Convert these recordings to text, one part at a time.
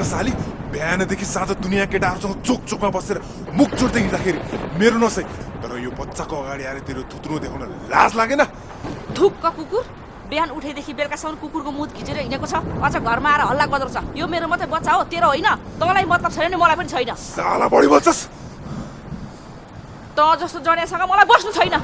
नभएका साली बिहानदेखि साँझ दुनियाँ केटाहरूसँग चोक चोकमा बसेर मुख जोड्दै हिँड्दाखेरि मेरो नसै तर यो बच्चाको अगाडि आएर तेरो थुत्रो देखाउन लाज लागेन? थुक्क कुकुर, बिहान उठेदेखि बेलुकासम्म कुकुरको मुख घिचेर हिँडेको छ, अझ घरमा आएर हल्ला गर्दछ। यो मेरो मात्रै बच्चा हो, तेरो होइन। तँलाई मतलब छैन नि, मलाई पनि छैन। साला बढी बोल्छस्। त जस्तो जडियासँग मलाई बस्नु छैन।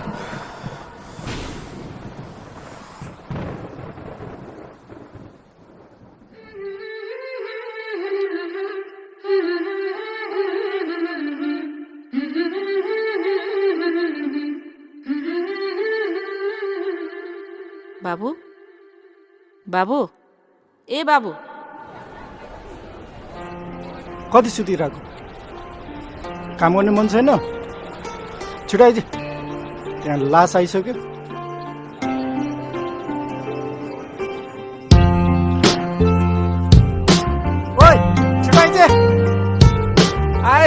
बाबु, बाबु, ए बाबु, कति सुतिरहेको? काम गर्ने मन छैन? छिटो आइज, त्यहाँ लास आइसक्यो। ओइ छिटो आइज, आए।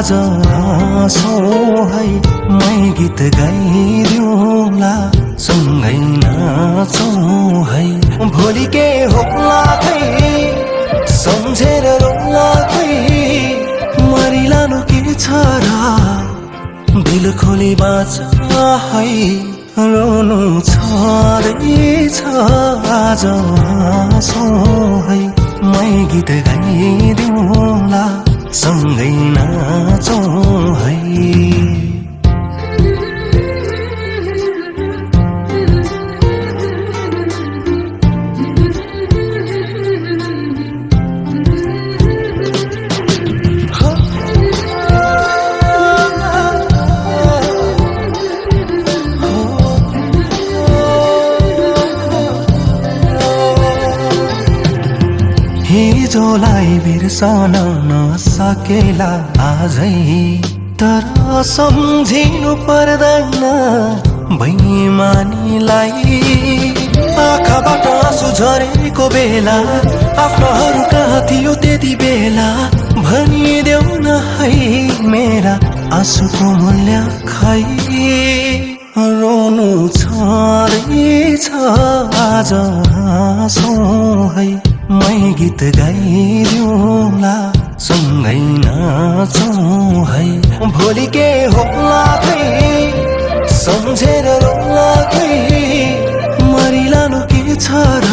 आज हाँसो है, मै गीत गाइदिउँला, सँगै नाचौँ है। भोलि के होला खै, सम्झेर रोला खै, मरिलानु के छ र, दिल खोली बाँच है। रोनु छँदैछ आज हाँसो है, मै गीत गाइदिउँला, सँगै नाचौँ है। हिजोलाई बिर्सन नसकेला आजै, तर सम्झिनु पर्दैन बेइमानीलाई। आँखाबाट आँसु झरेको बेला, आफ्नोहरू कहाँ थियो त्यति बेला, भनिदेऊ न है मेरा आँसुको मूल्य खै। रोनु छँदैछ आज हाँसौँ है, मै गीत गाइदिउँला, सँगै नाचौँ है। भोलि के होला खै, सम्झेर रोला खै, मरिलानु के छ र,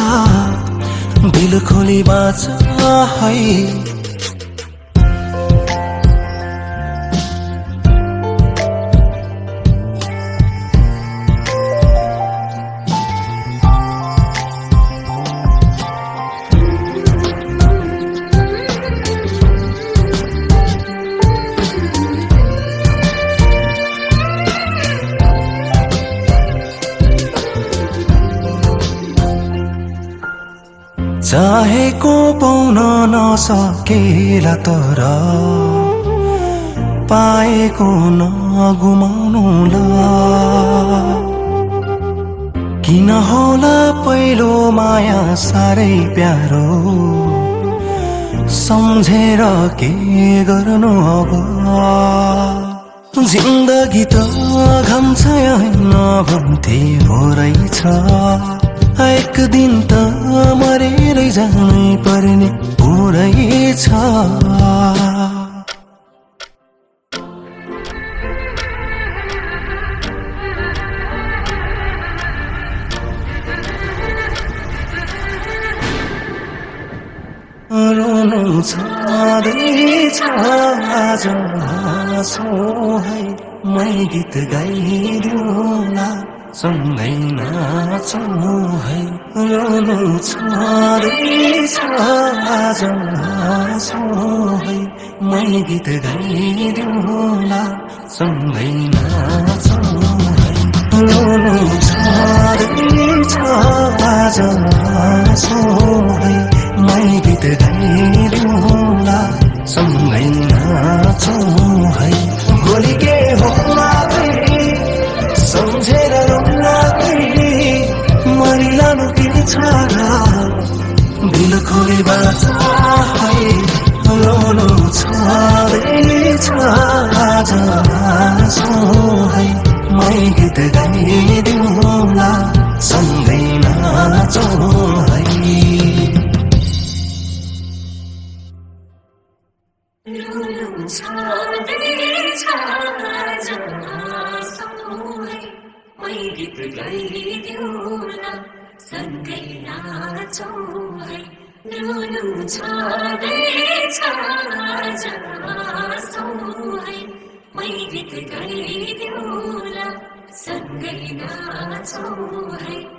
दिल खोली बाँच है। चाहेको पाउन नसकेला, तर पाएको नगुमाउनुला। किन होला पहिलो माया साह्रै प्यारो, सम्झेर के गर्नु अब। जिन्दगी त घाम छाया नभन्थे हो रहेछ, एक दिन त मरेरै जानै पर्ने हो रहेछ। रोनु छँदैछ आज हाँसौँ है, मै गीत गाइदिउँला, सँगै नाचौँ है। रोनु छँदैछ आज हाँसौँ है, मै गीत गाइदिउँला, सँगै नाचौँ है। रोनु छँदैछ आज हाँसौँ है, मै गीत गाइ सम्झेर रुला मरिलानु के छ र दिल खोली बाचा है रोनु छँदैछ आज हाँसो है मै गीत गाइदिउँला सँगै नाचौँ है गीत गाइदिउँला सँगै नाचौँ है रुनु छँदैछ आज हाँसौँ है मै गीत गाइदिउँला सँगै नाचौँ है